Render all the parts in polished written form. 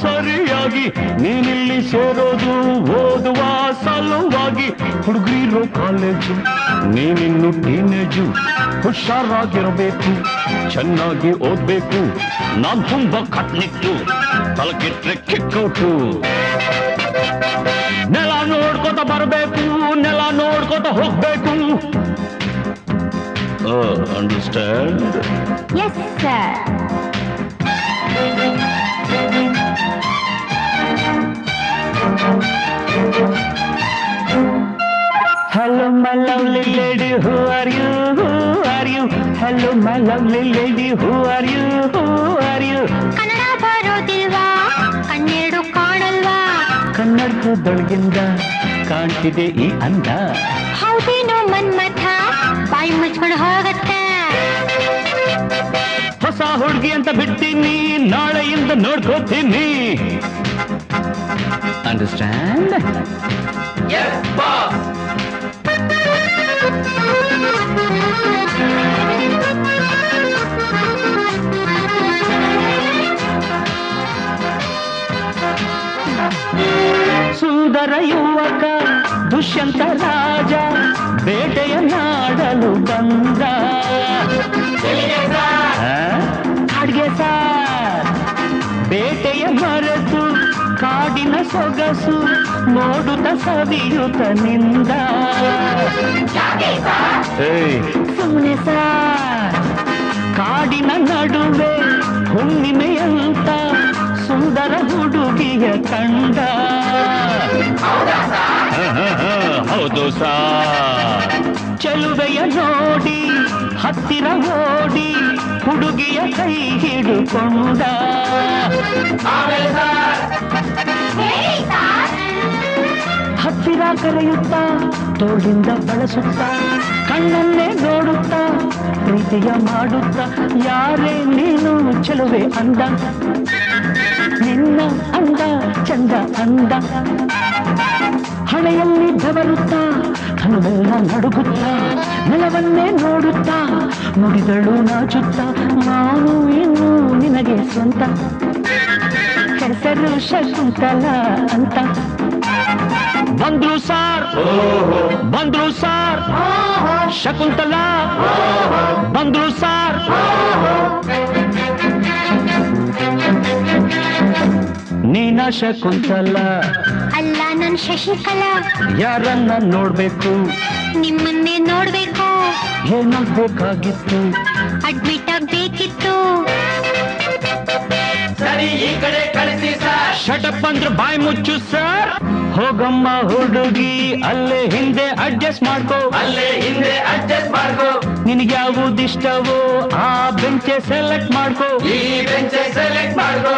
ಸರಿಯಾಗಿ ನೀನಿಲ್ಲಿ ಸೇರೋದು ಓದುವ ಸಲುವಾಗಿ ಹುಡುಗಿರೋ ಕಾಲೇಜು ನೀನಿನ್ನು ಟೀನೇಜು ಹುಷಾರಾಗಿರಬೇಕು ಚೆನ್ನಾಗಿ ಓದ್ಬೇಕು ನಾನ್ ತುಂಬಾ ಕಟ್ನಿಟ್ಟು ತಲಕಿಟ್ರೆ ಕಿಕ್ಕೌಟು ನೆಲ ನೋಡ್ಕೊತ ಬರಬೇಕು ನೆಲ ನೋಡ್ಕೊತ ಹೋಗ್ಬೇಕು understand yes sir Hello my lovely lady, who are you? Who are you? Hello my lovely lady, who are you? Who are you? Kannada ಬರೋದಿಲ್ವಾ ಕಣ್ಣೆರಡು ಕಾಣಲ್ವಾ ಕನ್ನಡದೊಳಗಿಂದ ಕಾಣ್ತಿದೆ ಈ ಅಂದ ಹೌದೇನೋ ಮನ್ಮಥ ಬಾಯಿ ಮುಚ್ಕೊಂಡು ಹೋಗತ್ತೆ ಹೊಸ ಹುಡುಗಿ ಅಂತ ಬಿಡ್ತೀನಿ ನಾಳೆಯಿಂದ ನೋಡ್ಕೋತೀನಿ ಅಂಡರ್ಸ್ಟ್ಯಾಂಡ್ ಎಸ್ ಬಾಸ್ ಸುಂದರ ಯುವಕ ದುಷ್ಯಂತ ರಾಜ ಬೇಟೆಯನ್ನಾಡಲು ಬಂದ ಕಾಡ್ಗೆ ಸಾರ್ ಬೇಟೆಯ ಮರೆತು ಕಾಡಿನ ಸೊಗಸು ನೋಡುತ್ತ ಸವಿಯುತ್ತ ನಿಂದ ಸುಮ್ಮನೆ ಸಾರ್ ಕಾಡಿನ ನಡುವೆ ಹುಣ್ಣಿಮೆಯಂತ ಸುಂದರ ಹುಡುಗಿಯ ಕಂಡ ಹೌದು ಸಾರ್ ಚೆಲುವೆಯ ನೋಡಿ ಹತ್ತಿರ ಓಡಿ ಹುಡುಗಿಯ ಕೈ ಹಿಡುಕೊಂಡ ಹತ್ತಿರ ಕರೆಯುತ್ತಾ ತೋಳಿಂದ ಬಳಸುತ್ತ ಕಣ್ಣನ್ನೇ ನೋಡುತ್ತಾ ಪ್ರೀತಿಯ ಮಾಡುತ್ತಾ ಯಾರೇ ನೀನು ಚೆಲುವೆ ಅಂದ ನಿನ್ನ ಅಂದ ಚಂದ ಅಂದ ಹಣೆಯಲ್ಲಿ ಬೆವರುತ್ತಾ ಹನುಮೆಲ್ಲ ನಡುಗುತ್ತಾ ನೆಲವನ್ನೇ ನೋಡುತ್ತಾ ನುಡಿದಳು ನಾಚುತ್ತಾ ನಾನು ಇನ್ನು ನಿನಗೆ ಸ್ವಂತ ಹೆಸರು ಶಕುಂತಲ ಅಂತ ಬಂದ್ರು ಸಾರ್ ಬಂದ್ರು ಸಾರ್ ಶಕುಂತಲ ಬಂದ್ರು ಸಾರ್ ನೀನ ಶಕುಂತಲ ಅಲ್ಲ ನನ್ ಶಶಿಕಲಾ ಯಾರನ್ನ ನೋಡ್ಬೇಕು ನಿಮ್ಮನ್ನೇ ನೋಡ್ಬೇಕು ಏನಾಗ್ಬೇಕಾಗಿತ್ತು ಅಡ್ಮಿಟ್ ಆಗ್ಬೇಕಿತ್ತು ಸರಿ ಈ ಕಡೆ ಕಳಿಸಿ ಸರ್ ಶಟಪ್ ಅಂದ್ರೆ ಬಾಯಿ ಮುಚ್ಚು ಸರ್ ಹೋಗಮ್ಮ ಹುಡುಗಿ ಅಲ್ಲೇ ಹಿಂದೆ ಅಡ್ಜಸ್ಟ್ ಮಾಡ್ಕೋ ಅಲ್ಲೇ ಹಿಂದೆ ಅಡ್ಜಸ್ಟ್ ಮಾಡ್ಕೋ ನಿನಗೆ ಯಾವುದಿಷ್ಟವೋ ಆ ಬೆಂಚೆ ಸೆಲೆಕ್ಟ್ ಮಾಡ್ಕೋ ಈ ಬೆಂಚೆ ಸೆಲೆಕ್ಟ್ ಮಾಡ್ಕೋ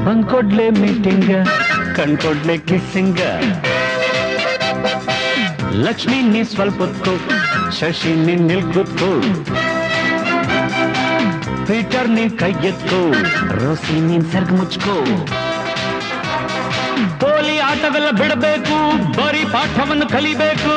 ಬಂದ್ಕೊಡ್ಲೆ ಮೀಟಿಂಗ್ ಕಣ್ಕೊಡ್ಲೆ ಕಿಸ್ಸಿಂಗ ಲಕ್ಷ್ಮಿ ನೀ ಸ್ವಲ್ಪ ಹೊತ್ಕೋ ಶಶಿ ನೀನ್ ನಿಲ್ಕುತ್ಕೋ ಪೀಟರ್ ನೀನ್ ಕೈ ಎತ್ಕೋ ರೋಸಿ ನೀನ್ ಸರ್ಗ್ ಮುಚ್ಕೋ ಪೋಲಿ ಆಟವೆಲ್ಲ ಬಿಡಬೇಕು ಬರೀ ಪಾಠವನ್ನು ಕಲಿಬೇಕು